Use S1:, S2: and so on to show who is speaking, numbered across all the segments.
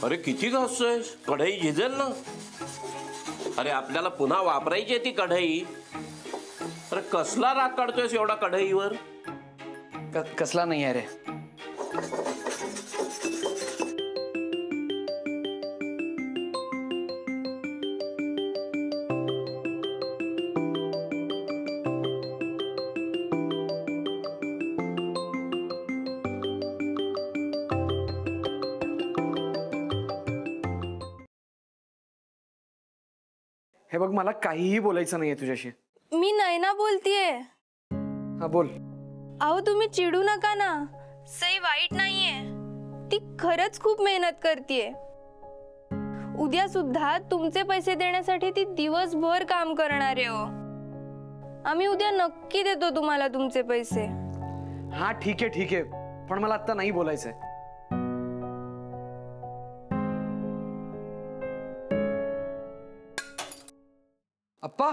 S1: अरे किती घासतोयस? कढई झिजेल ना. अरे आपल्याला पुन्हा वापरायची ती कढई. अरे कसला राग काढतोयस एवढा कढईवर?
S2: कसला नाही आहे रे. हे बघ, मला काहीही बोलायचं नाहीये तुझ्याशी.
S3: मी नैना बोलतीये.
S2: हा बोल.
S3: अहो तुम्ही चिडू नका ना. सई वाईट नाहीये. ती खरंच खूप मेहनत करतीये. उद्या सुद्धा तुमचे पैसे देण्यासाठी ती दिवसभर काम करणार आहे. हो, आम्ही उद्या नक्की देतो तुम्हाला तुमचे पैसे.
S2: हा ठीक आहे, पण मला आता नाही बोलायचंय. अप्पा,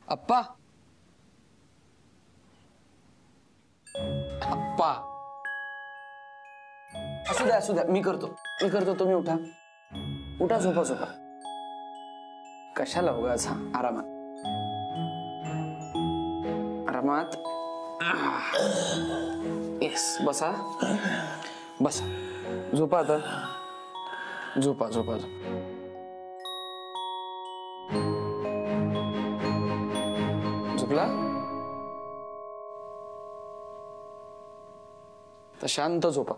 S2: अप्पा, अप्पा. असू द्या, मी करतो. तुम्ही उठा. झोपा. कशाला उगाच? आरामात. येस, बसा. झोपा आता. झोपा. झोपला तर शांत झोपा.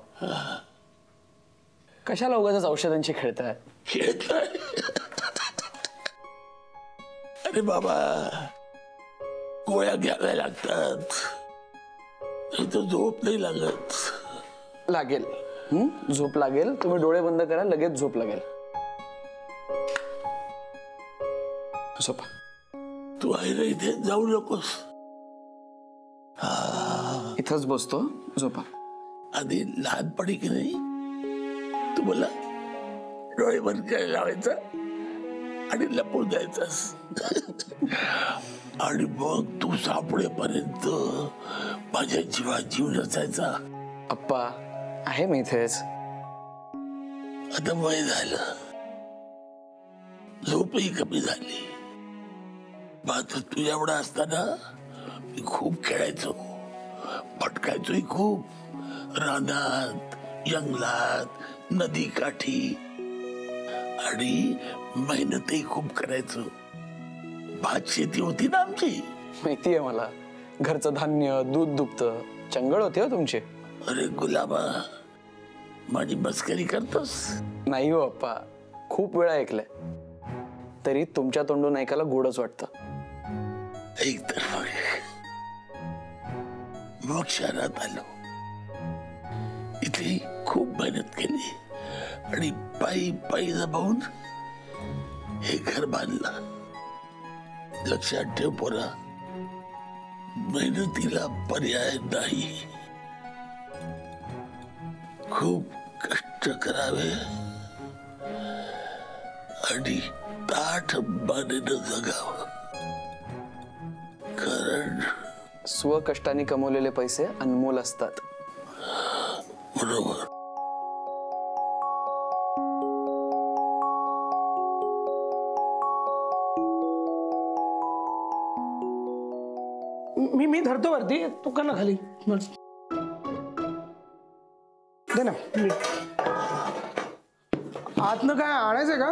S2: कशाला उगाच औषधांची खेळताय?
S4: अरे बाबा, गोळ्या घ्याव्या लागतात. इथं झोप नाही लागत.
S2: लागेल. झोप लागेल. तुम्ही डोळे बंद करा, लगेच झोप लागेल. झोपा.
S4: तू आहे ना इथे, जाऊ नकोस.
S2: इथंच बसतो. झोपा.
S4: आधी लहानपणी की नाही तू मला डोळे बंद करायला लावायचं आणि लपून जायचंस. आणि मग तू सापडेपर्यंत माझ्या जीव नसायचा.
S2: अप्पा, आहे मी इथेच.
S4: आता वय झालं, झोपही कमी झाली. मात्र तुझ्या एवढा असताना मी खूप खेळायचो, भटकायचोही खूप. रानात, जंगलात, नदी काठी, आणि मेहनतही खूप करायचो. भात शेती होती ना आमची.
S2: माहितीये मला. घरचं धान्य, दूध दुभतं, चंगळ होते हो तुमचे.
S4: अरे गुलाबा, माझी मस्करी करतोस?
S2: नाही हो अप्पा, खूप वेळा ऐकलंय. तरी तुमच्या तोंडून ऐकायला गोडच वाटतं.
S4: एक तर मग शहरात आलो. इथे खूप मेहनत केली आणि पायी जमावून हे घर बांधलं. लक्षात ठेव पोरा, मेहनतीला पर्याय नाही. खूप कष्ट करावे आणि ताठ मानेनं जगावं. कारण
S2: स्वकष्टाने कमवलेले पैसे अनमोल असतात.
S4: बरोबर.
S5: मी धरतो वरती, तू का ना खाली दे ना. आतनं काय आणायचंय का?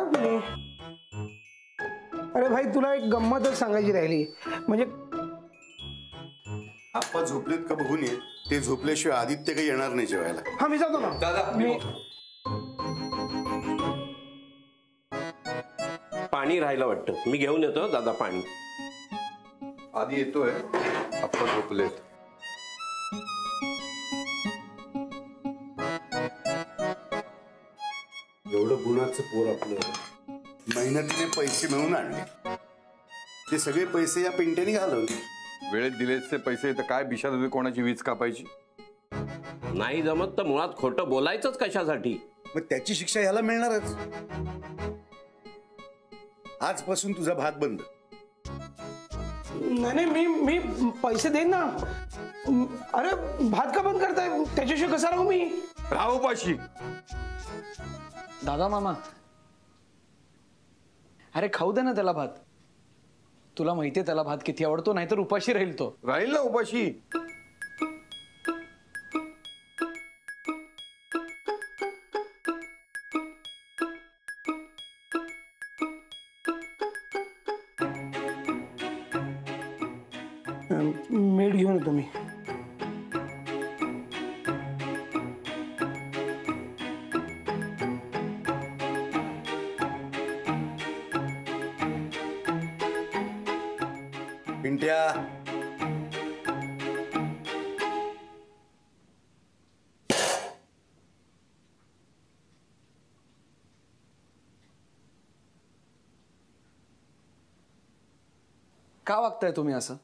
S5: अरे भाई, तुला एक गंमतच सांगायची राहिली. म्हणजे
S6: आप्पा झोपलेत का बघून ये. ते झोपल्याशिवाय आदित्य काही येणार नाही जेवायला.
S5: हा, मी जातो ना
S1: दादा. पाणी राहिलं वाटतं, मी घेऊन येतो दादा पाणी.
S6: आधी येतोय. आप्पा झोपलेत. एवढं गुणाचं पोर आपलं, मेहनतीने पैसे मिळवून आणले. ते सगळे पैसे या पिंट्याने घालवले.
S7: वेळेत दिलेचे पैसे तर काय बिशात होते कोणाची वीज कापायची.
S1: नाही जमत तर मुळात खोटं बोलायचंच कशासाठी?
S6: मग त्याची शिक्षा ह्याला मिळणारच. आजपासून तुझा भात बंद.
S5: नाही मी मी पैसे देईन ना. अरे भात का बंद करताय? त्याच्याशिवाय कसा राहू मी?
S7: राहू पाशी.
S2: दादा मामा, अरे खाऊ दे ना त्याला भात. तुला माहितीये त्याला भात किती आवडतो, नाहीतर उपाशी राहील तो.
S7: राहील ना उपाशी.
S5: मीठ घेऊन येतो मी.
S6: पिंट्या,
S2: का वागताय तुम्ही असं?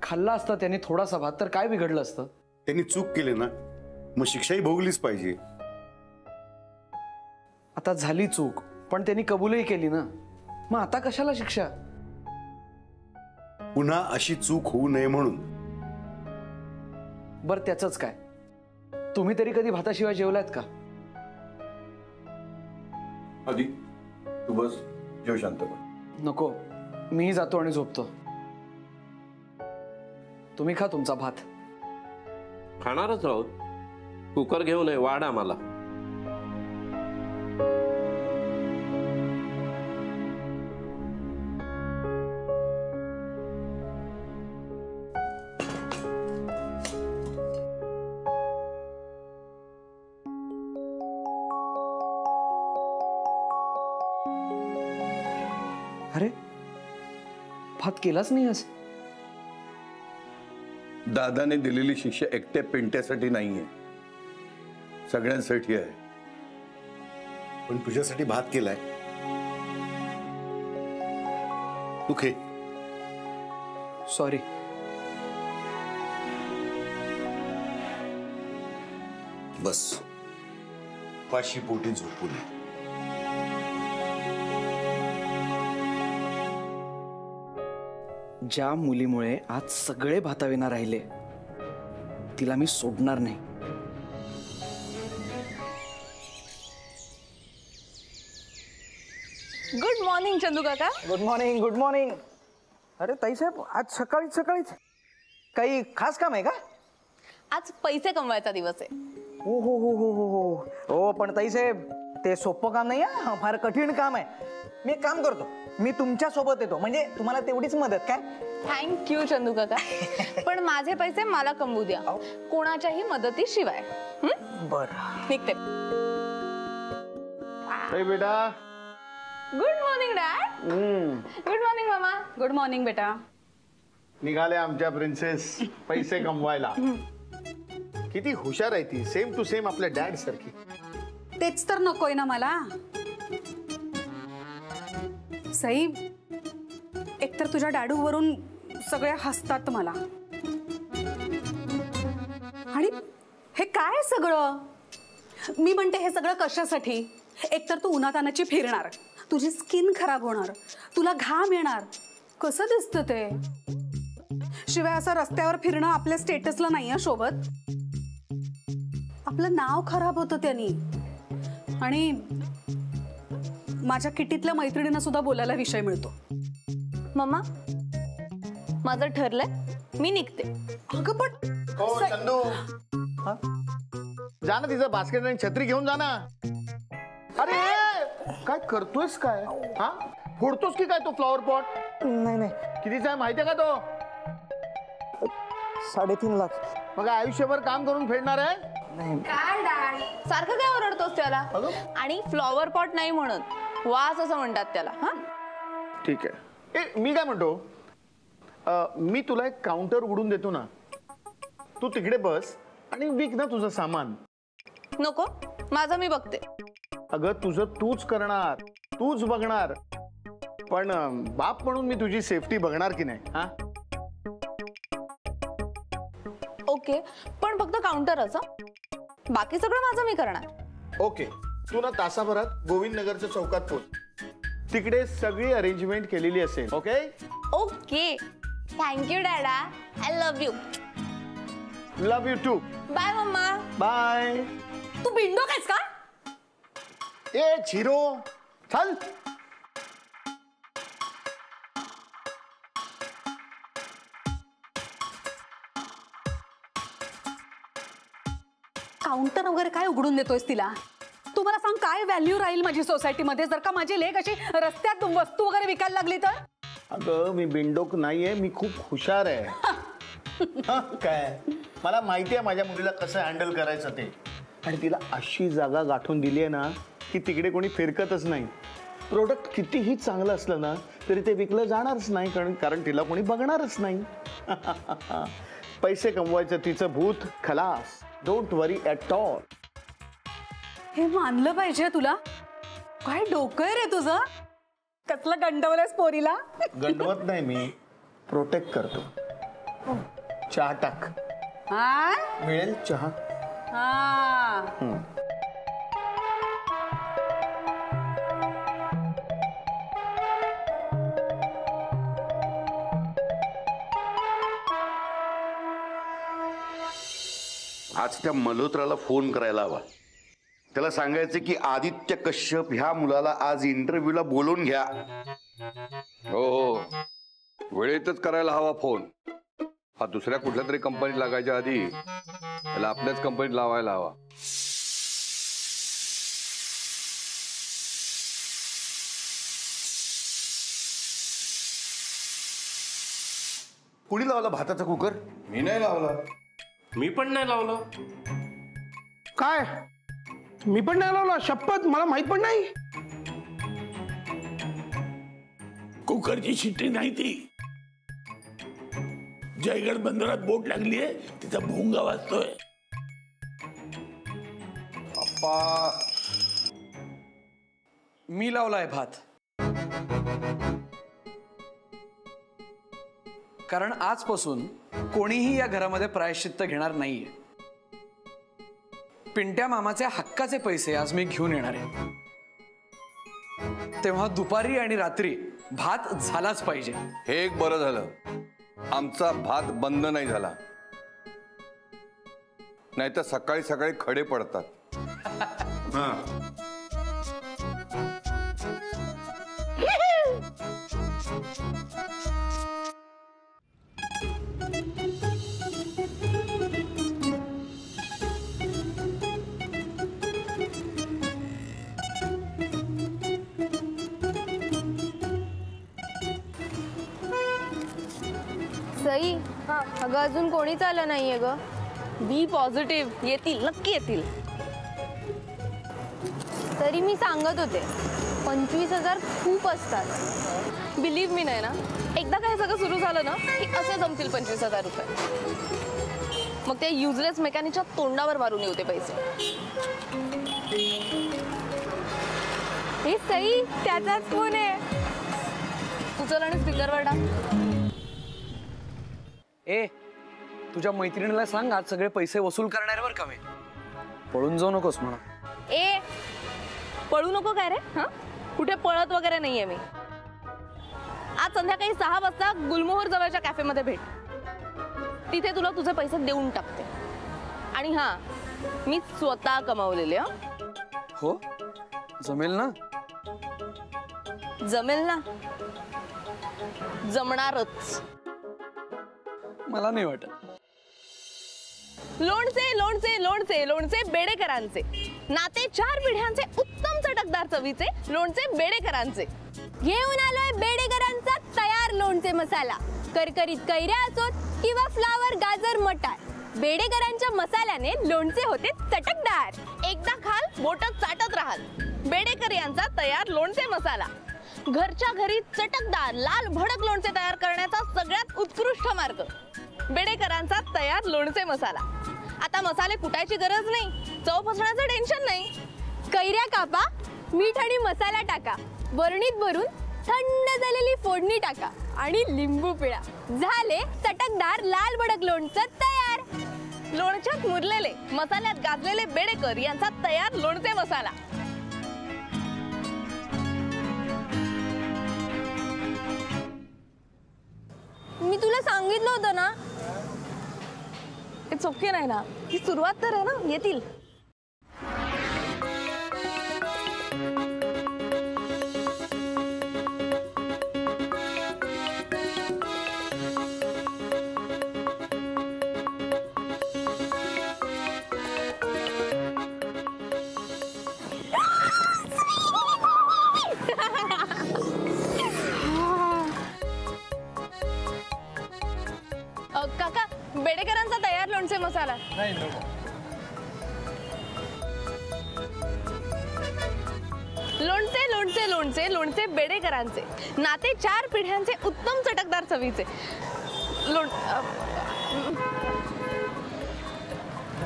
S2: खाल्ला असता त्याने थोडासा भात तर काय बिघडलं असतं?
S6: त्यांनी चूक केली ना, मग शिक्षाही भोगलीच पाहिजे.
S2: आता झाली चूक, पण त्यांनी कबूलही केली ना, मग आता कशाला शिक्षा?
S6: पुन्हा अशी चूक होऊ नये म्हणून.
S2: बर त्याचंच काय, तुम्ही तरी कधी भाताशिवाय जेवलात का?
S7: आधी तू बस, जेव शांत.
S2: नको, मीही जातो आणि झोपतो. तुम्ही खा तुमचा भात.
S1: खाणारच आहोत. कुकर घेऊन ये, वाढ आम्हाला.
S2: अरे भात केलाच नाही आज.
S7: दादाने दिलेली शिक्षा एकट्या पिंट्यासाठी नाहीये, सगळ्यांसाठी आहे.
S6: पण तुझ्यासाठी भात केलाय, तू खे.
S2: सॉरी.
S6: बस पाशी पोटी झोपून.
S2: ज्या मुलीमुळे आज सगळे भाताविना राहिले, तिला मी सोडणार नाही.
S3: गुड मॉर्निंग चंदू काका.
S8: Good morning. Good morning. अरे ताईसाहेब, आज सकाळीच सकाळीच काही खास काम आहे का?
S9: आज पैसे कमवायचा दिवस आहे.
S8: हो हो हो हो हो हो हो. पण ताईसाहेब, ते सोपं काम नाही आहे, फार कठीण काम आहे. मी एक काम करतो, मी तुमच्या सोबत येतो, म्हणजे तुम्हाला तेवढीच मदत. काय?
S9: थँक्यू चंदू काका. पण माझे पैसे मला कमवू द्या, कोणाच्याही मदतीशिवाय.
S8: बरं.
S9: निघते.
S8: बेटा.
S9: Good morning dad. Good morning मामा. गुड मॉर्निंग बेटा.
S10: निघाले आमच्या प्रिन्सेस पैसे कमवायला. किती हुशार आहे ती, सेम टू सेम आपल्या डॅड सारखी.
S11: तेच तर नकोय ना मला. सई, एकतर तुझ्या डॅडूवरून सगळे हसतात मला. आणि हे काय सगळं? मी म्हणते हे सगळं कशासाठी? एकतर तू उन्हातानाची फिरणार, तुझी स्किन खराब होणार, तुला घाम येणार, कसं दिसतं ते. शिवाय असं रस्त्यावर फिरणं आपल्या स्टेटसला नाही आहे शोभत. आपलं नाव खराब होतं त्यांनी. आणि माझ्या किटीतल्या मैत्रिणींना सुद्धा बोलायला विषय मिळतो.
S9: मम्मा, माझं ठरलंय, मी निघते.
S11: अगं पण
S10: हो चंदू, जा ना तिचं बास्केट आणि छत्री घेऊन जा ना. अरे काय करतोयस काय? हा, फोडतोस की काय तो फ्लॉवर पॉट?
S8: नाही नाही,
S10: कितीचा आहे माहितीये का तो?
S8: 3.5 लाख.
S10: मग आयुष्यभर काम करून फेडणार आहे?
S8: नाही.
S9: काय डॅड, सारखं काय ओरडतोस त्याला? आणि फ्लॉवर पॉट नाही म्हणत, वास असं म्हणतात त्याला. हा
S10: ठीक आहे. मी काय म्हणतो, मी तुला एक काउंटर उघडून देतो ना, तू तिकडे बस आणि विक ना तुझं सामान.
S9: नको, माझं मी बघते.
S10: अगं तुझं तूच करणार, तूच बघणार, पण बाप म्हणून मी तुझी सेफ्टी बघणार की नाही? हा,
S9: ओके, पण फक्त काउंटरच. बाकी सगळं माझं मी करणार.
S10: ओके. तू ना तासाभरात गोविंद नगरच्या चौकात पोच. तिकडे सगळी अरेंजमेंट केलेली असेल. ओके
S9: ओके, थँक्यू डॅडा. I love you.
S10: Love you too.
S9: Bye mamma.
S10: Bye.
S11: तू बिंडो कायस का?
S10: ए झिरो चल.
S11: काउंटर वगैरे काय उघडून देतोयस तिला? तू मला सांग, काय व्हॅल्यू राहील माझी सोसायटीमध्ये जर का माझी लेक अशी रस्त्यात वस्तू वगैरे विकायला लागली तर?
S10: अगं मी बिंडोक नाहीये, मी खूप हुशार आहे. काय मला माहिती आहे माझ्या मुलीला कसं हँडल करायचं ते. आणि तिला अशी जागा गाठून दिली आहे ना की तिकडे कोणी फिरकतच नाही. प्रोडक्ट कितीही चांगलं असलं ना तरी ते विकलं जाणारच नाही, कारण तिला कोणी बघणारच नाही. पैसे कमवायचं तिचं भूत खलास. Don't worry at all.
S11: हे मानलं पाहिजे तुला. काय डोकं आहे रे तुझं? कसलं गंडवलंस पोरीला?
S10: गंडवत नाही मी, प्रोटेक्ट करतो. चहा टाक.
S11: हा
S10: मिळेल चहा.
S11: हा
S6: आज त्या मल्होत्राला फोन करायला हवा. त्याला सांगायचं की आदित्य कश्यप ह्या मुलाला आज इंटरव्ह्यूला बोलवून घ्या.
S7: हो हो, वेळेतच करायला हवा फोन. हा दुसऱ्या कुठल्या तरी कंपनीत लागायच्या आधी त्याला आपल्याच कंपनीत लावायला हवा.
S6: कुणी लावला भाताचा कुकर?
S7: मी नाही लावला.
S1: मी पण नाही लावलं.
S5: काय? मी पण नाही लावला, शपथ मला माहित पण नाही.
S4: कुकरची शिट्टी नाही ती. जयगड बंदरात बोट लागली आहे, तिचा भोंगा वाजतोय.
S2: अप्पा, मी लावलाय भात. कारण आजपासून कोणीही या घरामध्ये प्रायश्चित्त घेणार नाहीये. पिंट्या मामाचे हक्काचे पैसे आज मी घेऊन येणार आहे. तेव्हा दुपारी आणि रात्री भात झालाच पाहिजे.
S7: हे एक बरं झालं, आमचा भात बंद नाही झाला. नाहीतर सकाळी सकाळी खडे पडतात.
S3: सई, अगं अजून कोणीच आलं नाहीये ग.
S9: बी पॉझिटिव्ह, येतील, नक्की येतील.
S3: तरी मी सांगत होते 25,000 खूप असतात.
S9: बिलीव्ह मी नाही ना, एकदा काय सगळं सुरू झालं ना की असे जमतील 25,000 रुपये. मग ते युजलेस मेकॅनिकच्या तोंडावर मारून येऊ ते पैसे.
S3: हे सई, त्याचाच फोन आहे.
S9: उचल आणि स्पीकरवर टाक.
S2: ए, तुझ्या मैत्रिणीला सांग आज सगळे पैसे वसूल करणार वर कमी. पळून जाऊ नकोस म्हणा.
S9: ए, पळू नको काय रे? हा, कुठे पळत वगैरे नाहीये मी. आज संध्याकाळी 6 वाजता गुलमोहर जवळच्या कॅफेमध्ये भेट. तिथे तुला तुझे पैसे देऊन टाकते. आणि हा, मी स्वतः कमावलेले.
S2: हो, जमेल ना?
S9: जमेल ना, जमणारच.
S2: मला नाही वाटत.
S9: लोणचे लोणचे लोणचे लोणचे बेडेकरांचे. नाते 4 पिढ्यांचे उत्तम चटकदार चवीचे लोणचे बेडेकरांचे.
S3: घेऊन आलोय बेडेकरांचा तयार लोणचे मसाला. करकरीत कैऱ्या असोत किंवा फ्लावर, गाजर, मटार, बेडेकरांच्या मसाल्याने लोणचे होते चटकदार.
S9: एकदा खाल बोटं चाटत राहाल. बेडेकर यांचा तयार लोणचे मसाला. घरच्या घरी चटकदार लाल भडक लोणचे तयार करण्याचा सगळ्यात उत्कृष्ट मार्ग. बेडेकरांचा तयार लोणचे मसाला. आता मसाले कुटायची गरज नाही, चव फसण्याचं टेन्शन नाही.
S3: कैऱ्या कापा, मीठ आणि मसाला टाका, बरणीत भरून थंड झालेली फोडणी टाका आणि लिंबू पिळा. झाले चटकदार लाल भडक लोणचं तयार.
S9: लोणच्यात मुरलेले, मसाल्यात गाजलेले बेडेकर यांचा तयार लोणचे मसाला.
S3: मी तुला सांगितलं होतं ना.
S9: इट्स ओके नाही ना, ही सुरुवात तर आहे ना, येतील. काका, बेडेकरांचा तयार लोणचे मसाला. लोणचे लोणचे लोणचे लोणचे बेडेकरांचे, नाते 4 पिढ्यांचे, उत्तम चटकदार चवीचे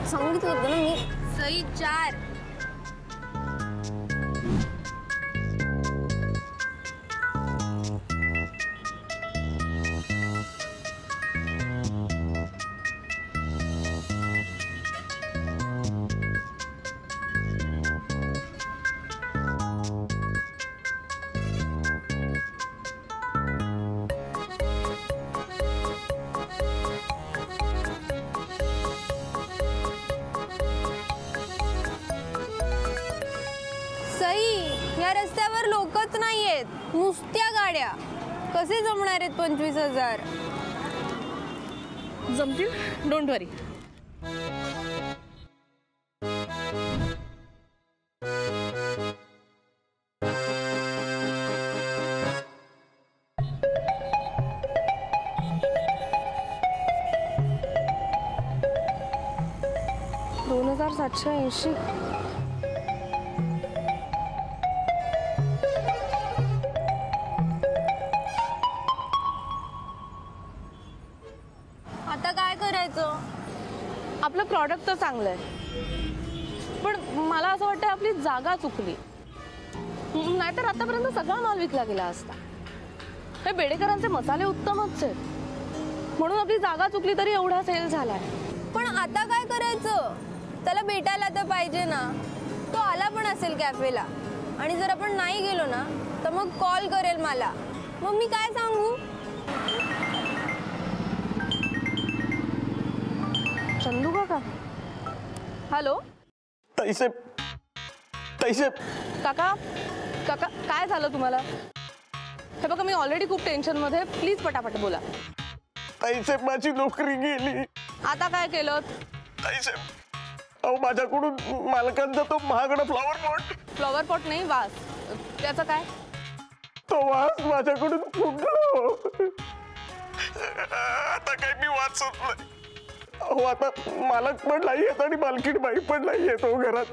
S3: सांगितलं होतं ना मी. सई 4. या रस्त्यावर लोकच नाहीयेत, नुसत्या गाड्या. कसे जमणार आहेत 25,000?
S9: जमतील, डोंट वरी. $2,780.
S3: आता काय करायचं?
S9: आपलं प्रॉडक्ट तर चांगलं आहे, पण मला असं वाटतं आपली जागा चुकली. नाहीतर आतापर्यंत सगळा माल विकला गेला असता. हे बेडेकरांचे मसाले उत्तमच आहेत, म्हणून आपली जागा चुकली तरी एवढा सेल झालाय.
S3: पण आता काय करायचं? त्याला भेटायला तर पाहिजे ना. तो आला पण असेल कॅफेला, आणि जर आपण नाही गेलो ना तर मग कॉल करेल मला. मग मी काय सांगू?
S9: चंदू काका, हॅलो.
S2: ताईसाहेब, ताईसाहेब.
S9: काका, काका काय झालं तुम्हाला? हे बघा, मी ऑलरेडी खूप टेन्शन मध्ये, प्लीज पटापट बोला.
S2: ताईसाहेब, माझी नोकरी गेली.
S9: आता काय केलं?
S2: ताईसाहेब, अहो माझ्याकडून मालकांचा तो महागडा फ्लॉवर पॉट.
S9: फ्लॉवर पॉट नाही, वास. त्याचं काय?
S2: तो वास माझ्याकडून फुटलो. आता काय मी वाचत नाही. अहो आता मालक पण नाही येत आणि मालकीण बाई पण नाही येतो घरात.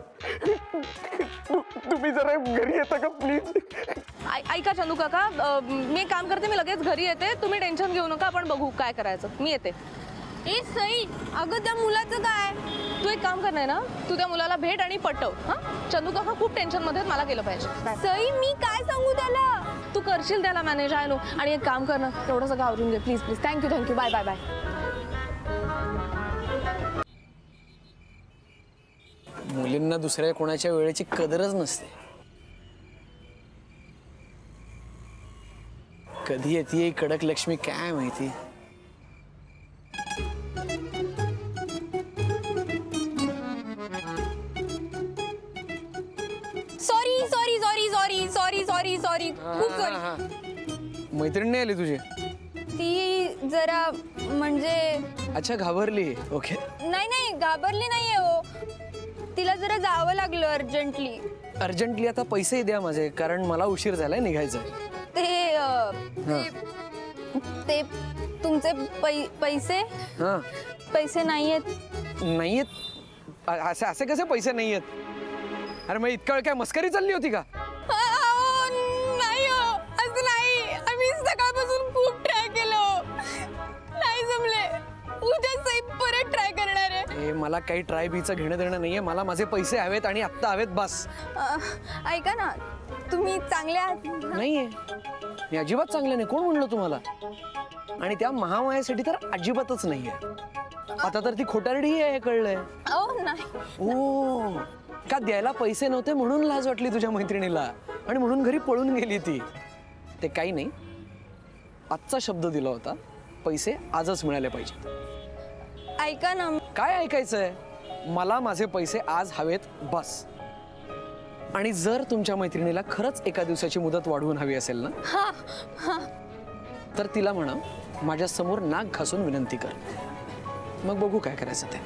S2: तुम्ही जरा घरी येता का प्लीज?
S9: ऐका चंदू काका, मी एक काम करते, मी लगेच घरी येते. तुम्ही टेन्शन घेऊ नका, आपण बघू काय करायचं. मी येते.
S3: ए सई, अगं त्या मुलाचं काय?
S9: तू एक काम करणार ना, तू त्या मुलाला भेट आणि पटव. हा, चंदू काका खूप टेन्शन मध्ये, मला गेलं पाहिजे.
S3: सई, मी काय सांगू त्याला?
S9: तू करशील त्याला मॅनेज, आहे नो. आणि एक काम कर ना, तेवढं सगळं आवरून घे please please. Thank you thank you, bye bye bye.
S2: मुलींना दुसऱ्या कोणाच्या वेळेची कदरच नसते. कधी येते कडक लक्ष्मी काय माहिती.
S3: Sorry sorry sorry sorry sorry sorry sorry, खूप सॉरी.
S2: मैत्रीण नाही आली तुझी?
S3: ती जरा म्हणजे.
S2: अच्छा, घाबरली. ओके.
S3: नाही नाही, घाबरली नाहीये हो. तिला जरा जावं लागलं अर्जंटली.
S2: अर्जंटली? आता पैसे द्या माझे, कारण मला उशीर झालाय निघायचं.
S3: ते तुमचे पैसे.
S2: हा,
S3: पैसे नाहीयेत.
S2: नाहीयेत? असे कसे पैसे नाहीयेत? अरे मग इतका वेळ काय मस्करी चालली होती का?
S3: नाही हो, असं नाही. आम्ही सकाळपासून खूप ट्राय केलं, नाही जमले. उद्या सई परत ट्राय करणार आहे.
S2: मला काही ट्राय बीचं घेणं देणं नाहीये. मला माझे पैसे हवेत आणि आत्ता हवेत, बस.
S3: ऐका ना, तुम्ही चांगले आहात?
S2: नाहीये, मी अजिबात चांगले नाही. कोण म्हणलं तुम्हाला? आणि त्या महामायासाठी तर अजिबातच नाहीये. आता तर ती खोटारडी आहे, कळलंय?
S3: नाही.
S2: ओ, का द्यायला पैसे नव्हते म्हणून लाज वाटली तुझ्या मैत्रिणीला, आणि म्हणून घरी पळून गेली ती. ते काही नाही. आजचा शब्द दिला होता, पैसे आजच मिळाले पाहिजेत.
S3: ऐका ना,
S2: काय ऐकायचंय? मला माझे पैसे आज हवेत बस. आणि जर तुमच्या मैत्रिणीला खरंच एका दिवसाची मुदत वाढवून हवी असेल ना, तर तिला म्हणा माझ्या समोर नाक घासून विनंती कर. मग बघू काय करायचं ते.